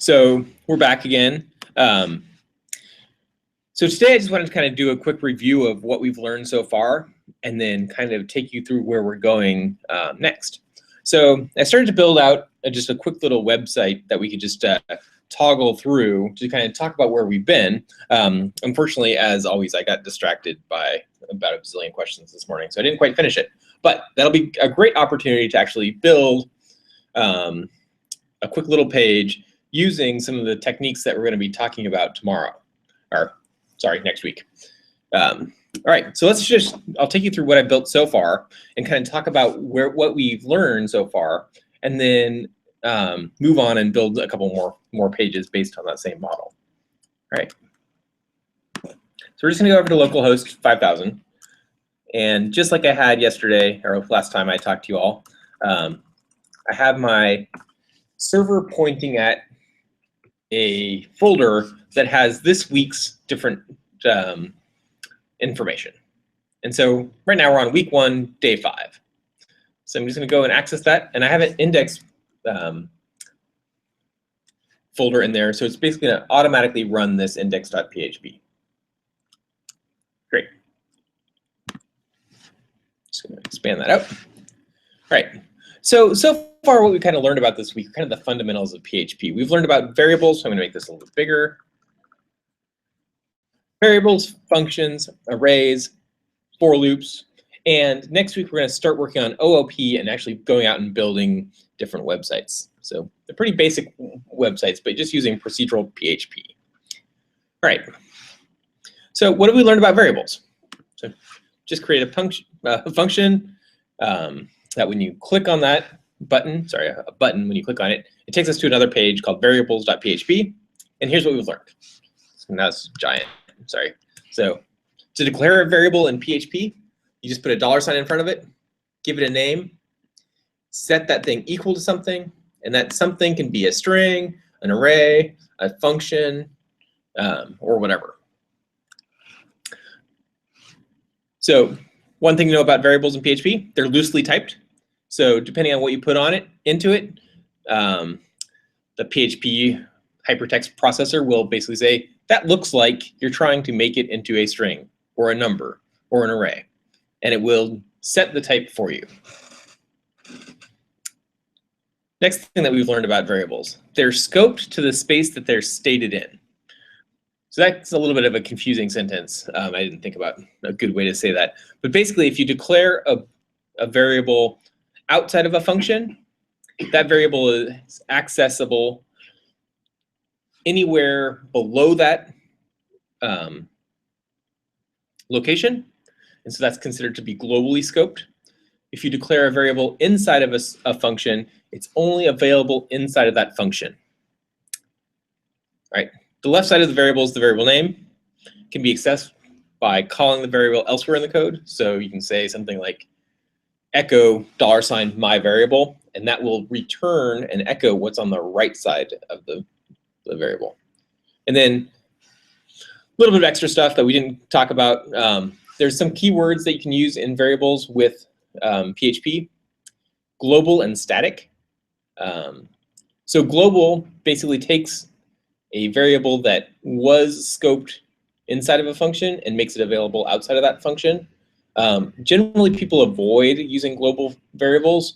So we're back again. So today I just wanted to kind of do a quick review of what we've learned so far and then kind of take you through where we're going next. So I started to build out just a quick little website that we could just toggle through to kind of talk about where we've been. Unfortunately, as always, I got distracted by about a bazillion questions this morning, so I didn't quite finish it. But that'll be a great opportunity to actually build a quick little page using some of the techniques that we're going to be talking about tomorrow, or sorry, next week. All right, so I'll take you through what I've built so far and kind of talk about what we've learned so far, and then move on and build a couple more pages based on that same model. All right. So we're just gonna go over to localhost 5000. And just like I had yesterday, or last time I talked to you all, I have my server pointing at a folder that has this week's different information. And so right now we're on week 1, day 5. So I'm just going to go and access that, and I have an index folder in there, so it's basically going to automatically run this index.php. Great. Just going to expand that out. All right. So far what we kind of learned about this week are kind of the fundamentals of PHP. We've learned about variables, so I'm going to make this a little bit bigger. Variables, functions, arrays, for loops, and next week we're going to start working on OOP and actually going out and building different websites. So they're pretty basic websites, but just using procedural PHP. All right. So what have we learned about variables? So just create a function that when you click on that button, a button when you click on it, it takes us to another page called variables.php. And here's what we've learned. So now it's giant. Sorry. So to declare a variable in PHP, you just put a $sign in front of it, give it a name, set that thing equal to something, and that something can be a string, an array, a function, or whatever. So one thing to know about variables in PHP, they're loosely typed. So depending on what you put into it, the PHP hypertext processor will basically say, that looks like you're trying to make it into a string or a number or an array, and it will set the type for you. Next thing that we've learned about variables, they're scoped to the space that they're stated in. So that's a little bit of a confusing sentence. I didn't think about a good way to say that. But basically, if you declare a variable outside of a function, that variable is accessible anywhere below that location, and so that's considered to be globally scoped. If you declare a variable inside of a function, it's only available inside of that function. All right, the left side of the variable is the variable name. It can be accessed by calling the variable elsewhere in the code. So you can say something like echo $my variable, and that will return and echo what's on the right side of the variable. And then a little bit of extra stuff that we didn't talk about. There's some keywords that you can use in variables with PHP, global and static. So global basically takes a variable that was scoped inside of a function and makes it available outside of that function. Generally, people avoid using global variables.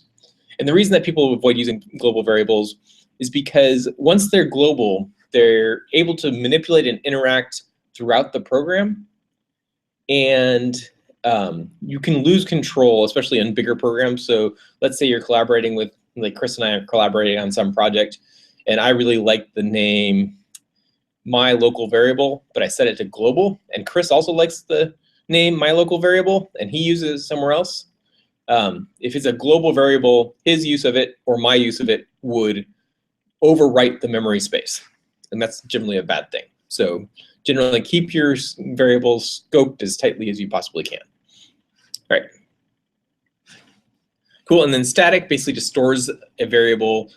And the reason that people avoid using global variables is because once they're global, they're able to manipulate and interact throughout the program. And you can lose control, especially in bigger programs. So let's say you're collaborating with, like Chris and I are collaborating on some project, and I really like the name my local variable, but I set it to global. And Chris also likes the name my local variable, and he uses it somewhere else. If it's a global variable, his use of it or my use of it would overwrite the memory space, and that's generally a bad thing. So generally keep your variables scoped as tightly as you possibly can. All right. Cool, and then static basically just stores a variable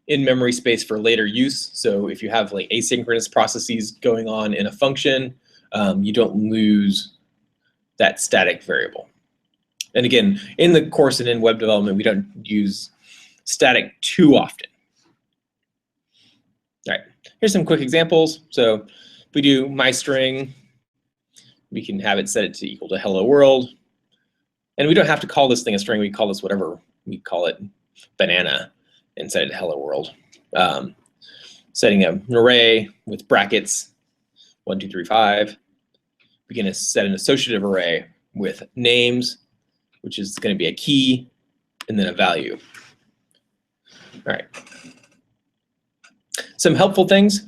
in memory space for later use. So if you have like asynchronous processes going on in a function, you don't lose that static variable. And again, in the course and in web development, we don't use static too often. All right, Here's some quick examples. So if we do my string, we can have it set it to equal to hello world. And we don't have to call this thing a string. We call this whatever we call it, banana, and set it to hello world. Setting an array with brackets, 1, 2, 3, 5. We're going to set an associative array with names, which is going to be a key, and then a value. All right. Some helpful things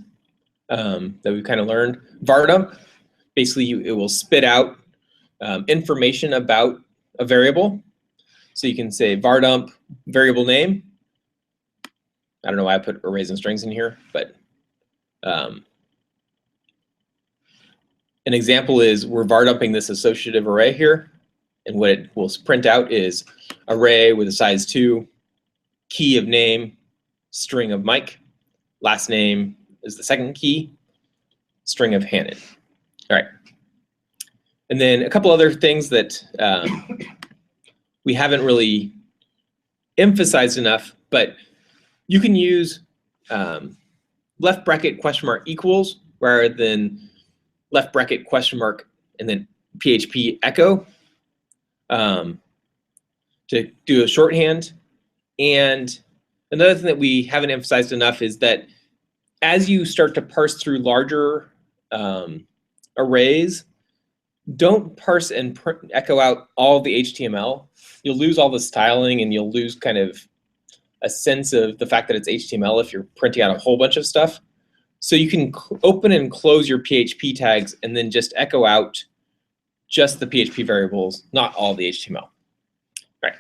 that we've kind of learned. var dump, basically it will spit out information about a variable. So you can say var dump variable name. I don't know why I put arrays and strings in here, but an example is we're var dumping this associative array here, and what it will print out is array with a size 2, key of name, string of Mike, last name is the second key, string of Hannon. All right. And then a couple other things that we haven't really emphasized enough, but you can use left bracket question mark equals rather than left bracket question mark and then PHP echo to do a shorthand. And another thing that we haven't emphasized enough is that as you start to parse through larger arrays, don't parse and echo out all the HTML. You'll lose all the styling and you'll lose kind of a sense of the fact that it's HTML if you're printing out a whole bunch of stuff. So you can open and close your PHP tags and then just echo out just the PHP variables, not all the HTML. All right.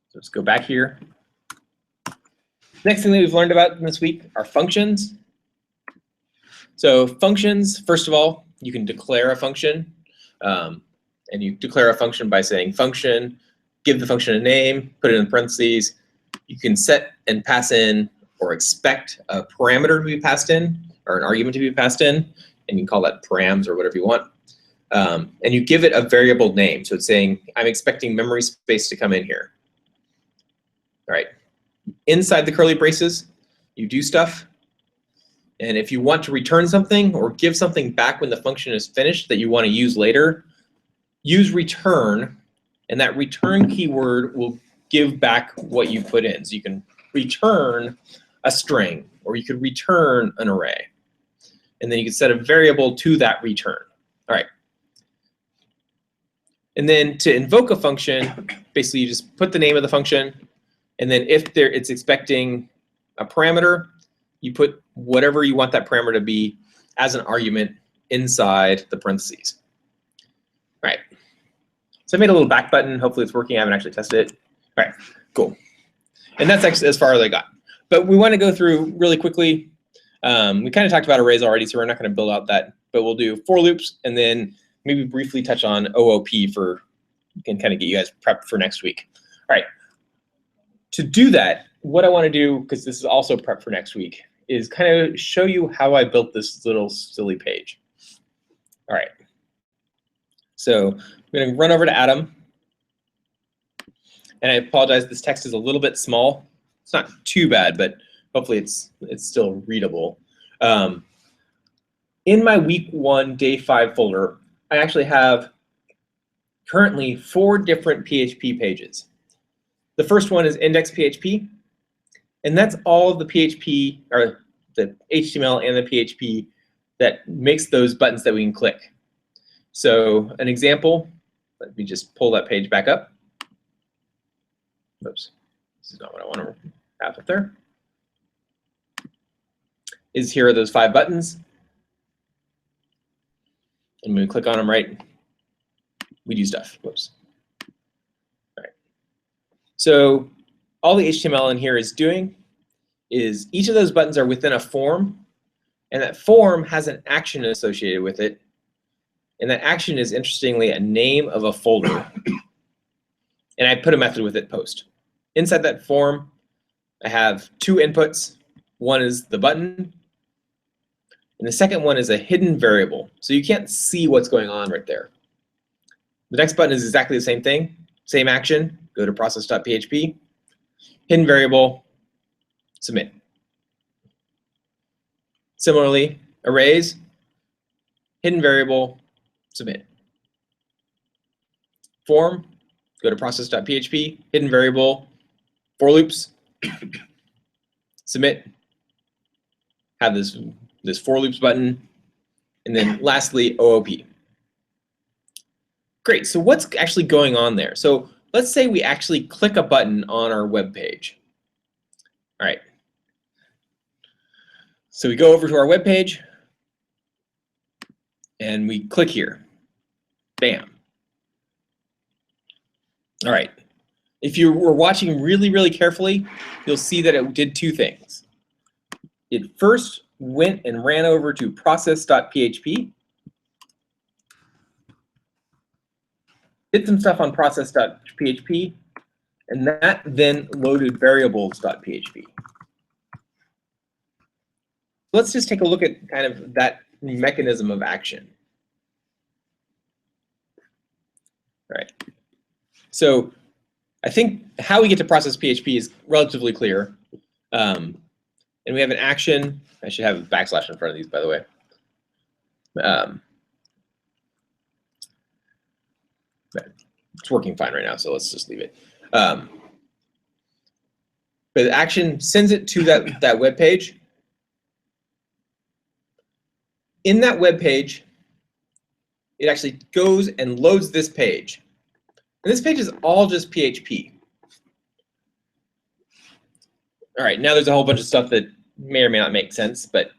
So let's go back here. Next thing that we've learned about this week are functions. So functions, first of all, you can declare a function. And you declare a function by saying function, give the function a name, put it in parentheses. You can set and pass in or expect a parameter to be passed in or an argument to be passed in, and you can call that params or whatever you want. And you give it a variable name. So it's saying, I'm expecting memory space to come in here. All right. Inside the curly braces, you do stuff. And if you want to return something or give something back when the function is finished that you want to use later, use return, and that return keyword will give back what you put in. So you can return a string, or you could return an array. And then you can set a variable to that return. All right. And then to invoke a function, basically you just put the name of the function, and then if it's expecting a parameter, you put whatever you want that parameter to be as an argument inside the parentheses. All right. So I made a little back button. Hopefully it's working. I haven't actually tested it. All right, cool. And that's actually as far as I got. But we want to go through really quickly. We kind of talked about arrays already, so we're not going to build out that. But we'll do for loops and then maybe briefly touch on OOP for, can kind of get you guys prepped for next week. All right. To do that, what I want to do, because this is also prep for next week, is kind of show you how I built this little silly page. All right. So I'm going to run over to Atom. And I apologize, this text is a little bit small. It's not too bad, but hopefully it's still readable. In my week 1, day 5 folder, I actually have currently 4 different PHP pages. The first one is index.php, and that's all the PHP, or the HTML and the PHP that makes those buttons that we can click. So an example, let me just pull that page back up. Oops, this is not what I want to have up there. Is here are those 5 buttons. And when we click on them, right, we do stuff. Whoops. All right. So all the HTML in here is doing is each of those buttons are within a form, and that form has an action associated with it. And that action is, interestingly, a name of a folder. And I put a method with it, post. Inside that form, I have 2 inputs. One is the button, and the second one is a hidden variable. So you can't see what's going on right there. The next button is exactly the same thing, same action. Go to process.php, hidden variable, submit. Similarly, arrays, hidden variable, submit. Form, go to process.php, hidden variable, for loops, submit, have this for loops button, and then lastly, OOP. Great, so what's actually going on there? So let's say we actually click a button on our web page. All right. So we go over to our web page and we click here. Bam. All right. If you were watching really, really carefully, you'll see that it did two things. It first went and ran over to process.php, did some stuff on process.php, and that then loaded variables.php. Let's just take a look at kind of that mechanism of action. All right. So I think how we get to process PHP is relatively clear. And we have an action. I should have a backslash in front of these, by the way. It's working fine right now, so let's just leave it. But the action sends it to that web page. In that web page, it actually goes and loads this page. And this page is all just PHP. All right, now there's a whole bunch of stuff that may or may not make sense, but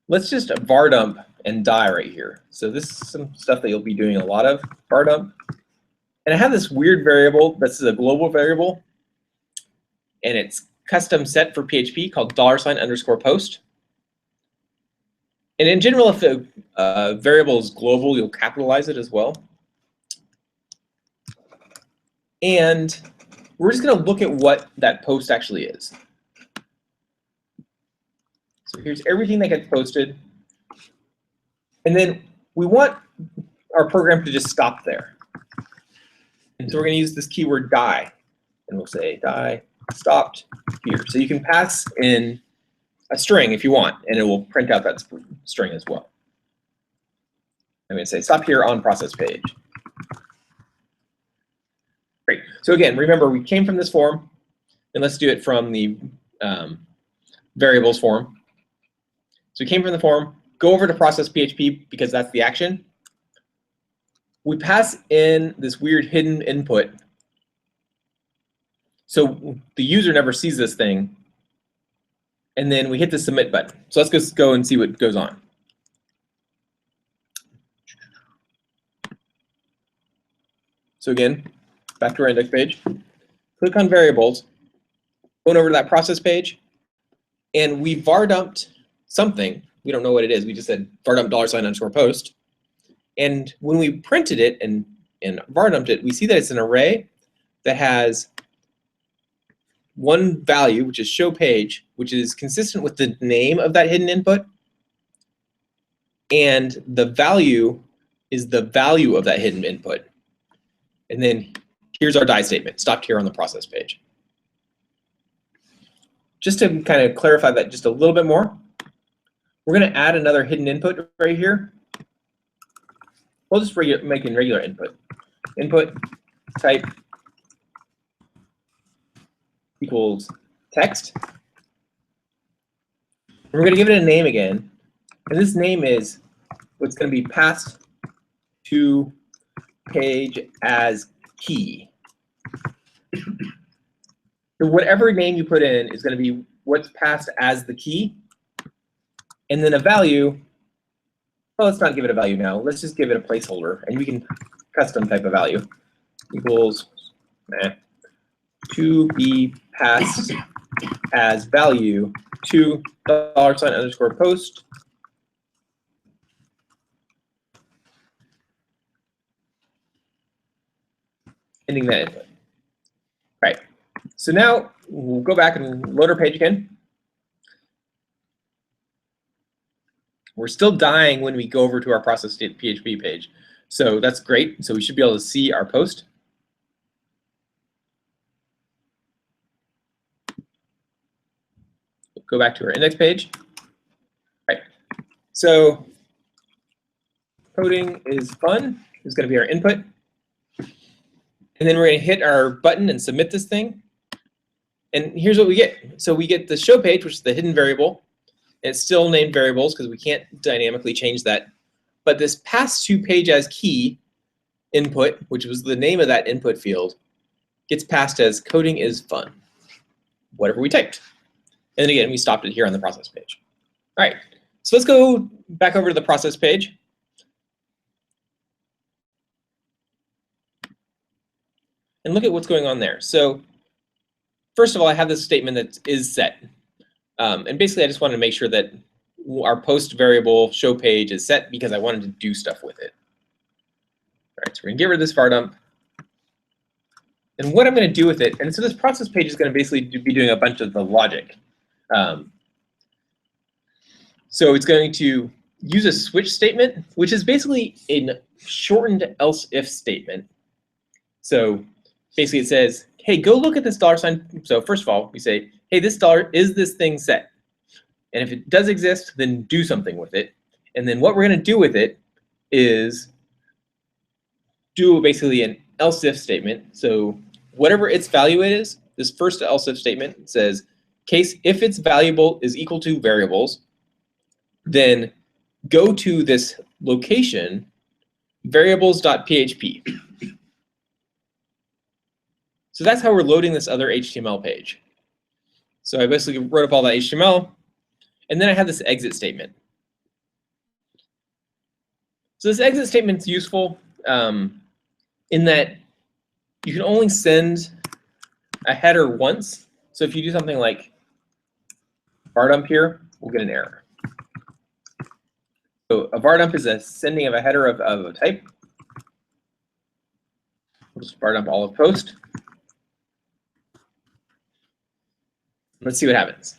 let's just var dump and die right here. So this is some stuff that you'll be doing a lot of, var dump. And I have this weird variable, this is a global variable, and it's custom set for PHP called $_post. And in general, if a variable is global, you'll capitalize it as well. And we're just going to look at what that post actually is. So here's everything that gets posted. And then we want our program to just stop there. And so we're going to use this keyword die. And we'll say die stopped here. So you can pass in a string if you want, and it will print out that string as well. I'm going to say stop here on process page. Great. So again, remember we came from this form, and let's do it from the variables form. So we came from the form, go over to process PHP because that's the action. We pass in this weird hidden input. So the user never sees this thing. And then we hit the submit button. So let's just go and see what goes on. So again, back to our index page. Click on variables, going over to that process page, and we var dumped something. We don't know what it is. We just said var dump $_post. And when we printed it and var dumped it, we see that it's an array that has one value, which is show page, which is consistent with the name of that hidden input. And the value is the value of that hidden input. And then here's our die statement, stopped here on the process page. Just to kind of clarify that just a little bit more, we're going to add another hidden input right here. We'll just make in regular input. Input type equals text. And we're going to give it a name again. And this name is what's going to be passed to page as key. So whatever name you put in is going to be what's passed as the key. And then a value, well, let's not give it a value now. Let's just give it a placeholder. And we can custom type a value. Equals to be passed as value to $_post. Ending that input. Right. So now we'll go back and load our page again. We're still dying when we go over to our process.php page. So that's great. So we should be able to see our post. go back to our index page. Right. So coding is fun is going to be our input. And then we're going to hit our button and submit this thing. And here's what we get. So we get the show page, which is the hidden variable. And it's still named variables because we can't dynamically change that. But this pass to page as key input, which was the name of that input field, gets passed as coding is fun, whatever we typed. And then again, we stopped it here on the process page. All right, so let's go back over to the process page. And look at what's going on there. So first of all, I have this statement that is set. And basically, I just wanted to make sure that our post variable show page is set because I wanted to do stuff with it. All right, so we're going to get rid of this var dump. And what I'm going to do with it, and so this process page is going to basically be doing a bunch of the logic. So it's going to use a switch statement, which is basically a shortened else if statement. So basically it says, hey, go look at this $sign. So first of all, we say, hey, this dollar, is this thing set? And if it does exist, then do something with it. And then what we're going to do with it is do basically an else if statement. So whatever its value is, this first else if statement says, case if its valuable is equal to variables, then go to this location, variables.php. So that's how we're loading this other HTML page. So I basically wrote up all that HTML, and then I have this exit statement. So this exit statement is useful in that you can only send a header once. So if you do something like var dump here, we'll get an error. So a var dump is a sending of a header of a type. We'll just var dump all of post. Let's see what happens.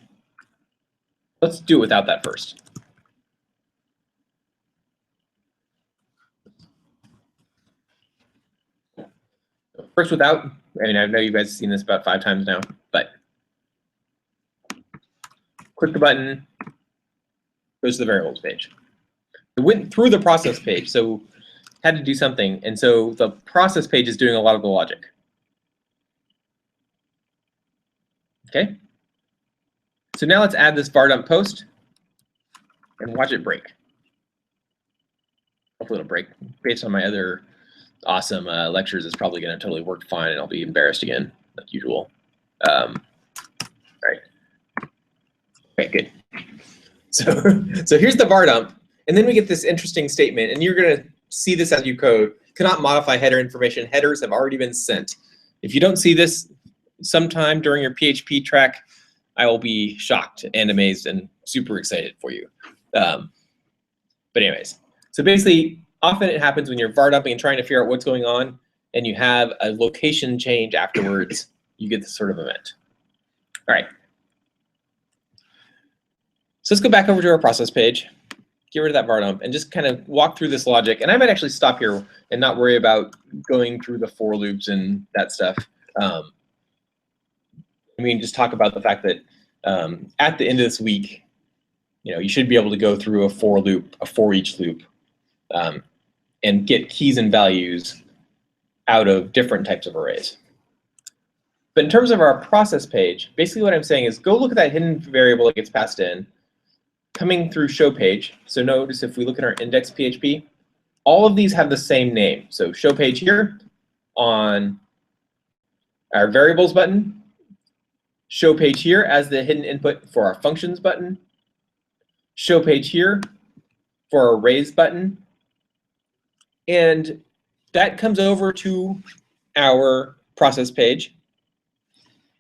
Let's do it without that first. First without, I mean, I know you guys have seen this about 5 times now, but click the button, goes to the variables page. It went through the process page, so had to do something, and so the process page is doing a lot of the logic. Okay? So now let's add this var dump post and watch it break. Hopefully it'll break. Based on my other awesome lectures, it's probably going to totally work fine, and I'll be embarrassed again, like usual. All right. Okay, good. So here's the var dump, and then we get this interesting statement, and you're going to see this as you code. Cannot modify header information. Headers have already been sent. If you don't see this sometime during your PHP track, I will be shocked and amazed and super excited for you. But anyways, so basically, often it happens when you're var dumping and trying to figure out what's going on, and you have a location change afterwards, you get this sort of event. All right. So let's go back over to our process page, get rid of that var dump, and just kind of walk through this logic. And I might actually stop here and not worry about going through the for loops and that stuff. I mean, just talk about the fact that at the end of this week, you should be able to go through a for loop, a for each loop, and get keys and values out of different types of arrays. But in terms of our process page, basically what I'm saying is go look at that hidden variable that gets passed in, coming through show page. So notice if we look at our index PHP, all of these have the same name. So show page here on our variables button, show page here as the hidden input for our functions button, show page here for our arrays button, and that comes over to our process page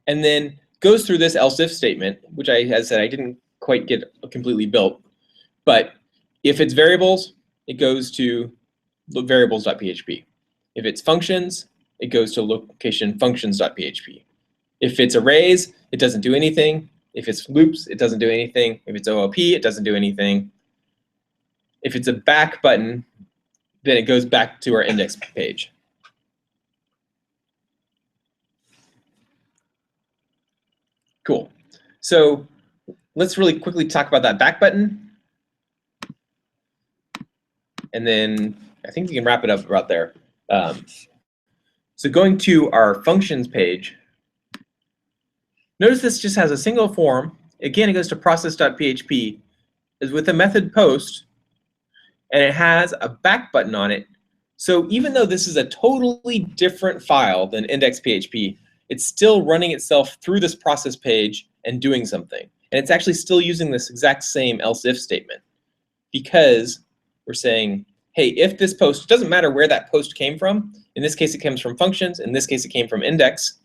and then goes through this else if statement, which as I said, I didn't quite get completely built. But if it's variables, it goes to variables.php. If it's functions, it goes to location functions.php. If it's arrays, it doesn't do anything. If it's loops, it doesn't do anything. If it's OOP, it doesn't do anything. If it's a back button, then it goes back to our index page. Cool. So let's really quickly talk about that back button. And then I think we can wrap it up about there. So going to our functions page, notice this just has a single form. Again, it goes to process.php, is with a method post, and it has a back button on it. So even though this is a totally different file than index.php, it's still running itself through this process page and doing something. And it's actually still using this exact same else if statement, because we're saying, hey, if this post, doesn't matter where that post came from, in this case it comes from functions, in this case it came from index,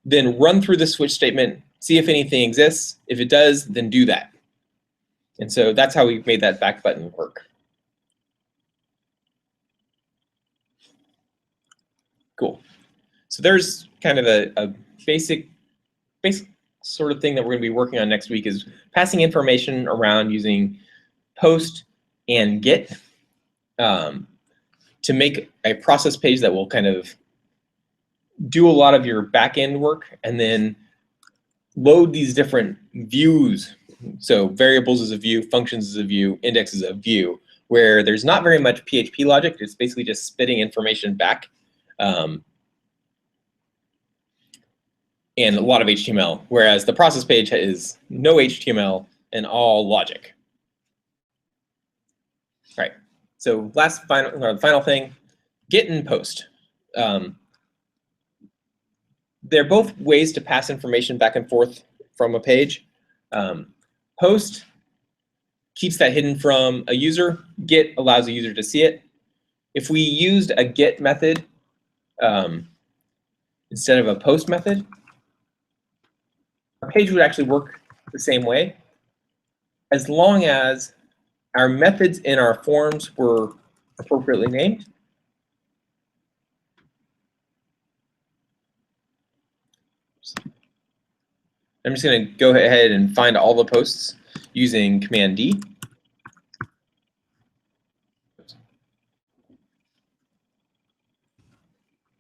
then run through the switch statement, see if anything exists. If it does, then do that. And so that's how we made that back button work. Cool. So there's kind of a basic sort of thing that we're going to be working on next week, is passing information around using post and get to make a process page that will kind of do a lot of your back end work, and then load these different views. So variables is a view, functions is a view, index is a view, where there's not very much PHP logic. It's basically just spitting information back. And a lot of HTML, whereas the process page is no HTML and all logic. All right, so final thing, get and post. They're both ways to pass information back and forth from a page. Post keeps that hidden from a user. Get allows a user to see it. If we used a get method instead of a post method, our page would actually work the same way, as long as our methods in our forms were appropriately named. I'm just going to go ahead and find all the posts using Command D.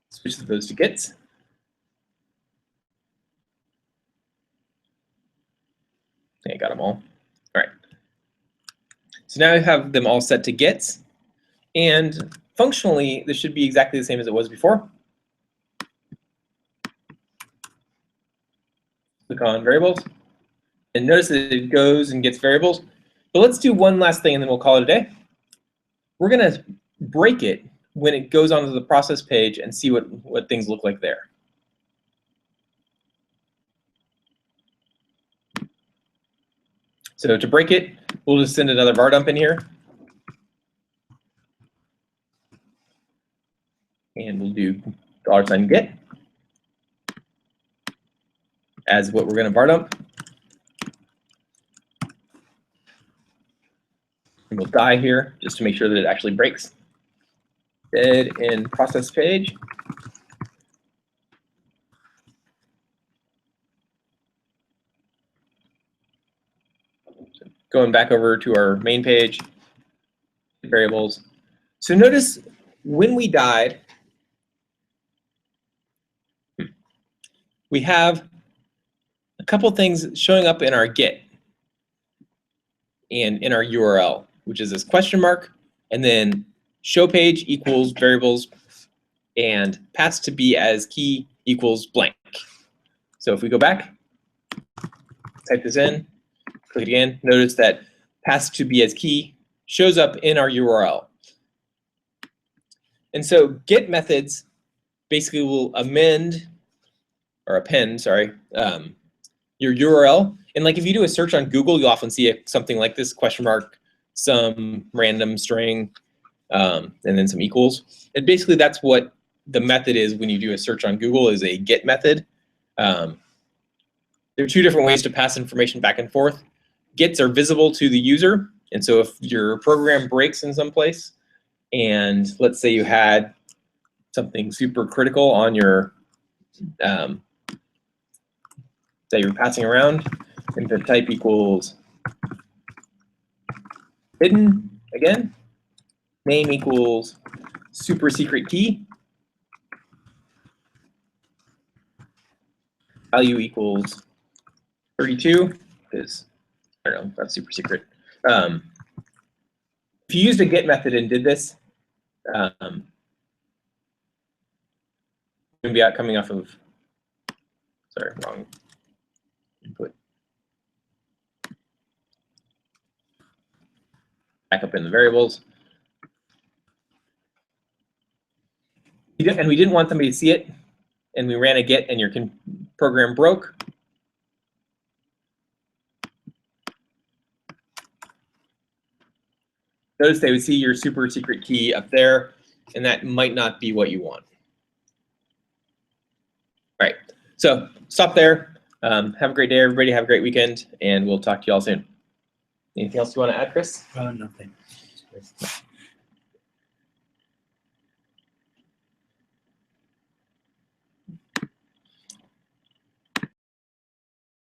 Switch those to gets. Okay, got them all. All right. So now I have them all set to gets, and functionally this should be exactly the same as it was before. Click on variables, and notice that it goes and gets variables. But let's do one last thing and then we'll call it a day. We're going to break it when it goes onto the process page and see what things look like there. So to break it, we'll just send another var dump in here. And we'll do $get as what we're going to var dump. And we'll die here just to make sure that it actually breaks. Dead in process page. So going back over to our main page, variables. So notice when we died, we have a couple things showing up in our get and in our URL, which is this question mark, and then show page equals variables, and pass to be as key equals blank. So if we go back, type this in, click again, notice that pass to be as key shows up in our URL. And so get methods basically will amend, or append, sorry, your URL. And like if you do a search on Google, you'll often see something like this, question mark, some random string, and then some equals. And basically that's what the method is when you do a search on Google, is a get method. There are two different ways to pass information back and forth. Gets are visible to the user. And so if your program breaks in some place, and let's say you had something super critical on your that you're passing around, and the type equals hidden again, name equals super secret key, value equals 32, because I don't know, that's super secret. If you used a get method and did this, going to be out coming off of, sorry, wrong input. Back up in the variables. And we didn't want somebody to see it, and we ran a get, and your program broke. Notice they would see your super secret key up there, and that might not be what you want. All right, so stop there. Have a great day, everybody. Have a great weekend, and we'll talk to you all soon. Anything else you want to add, Chris? Nothing.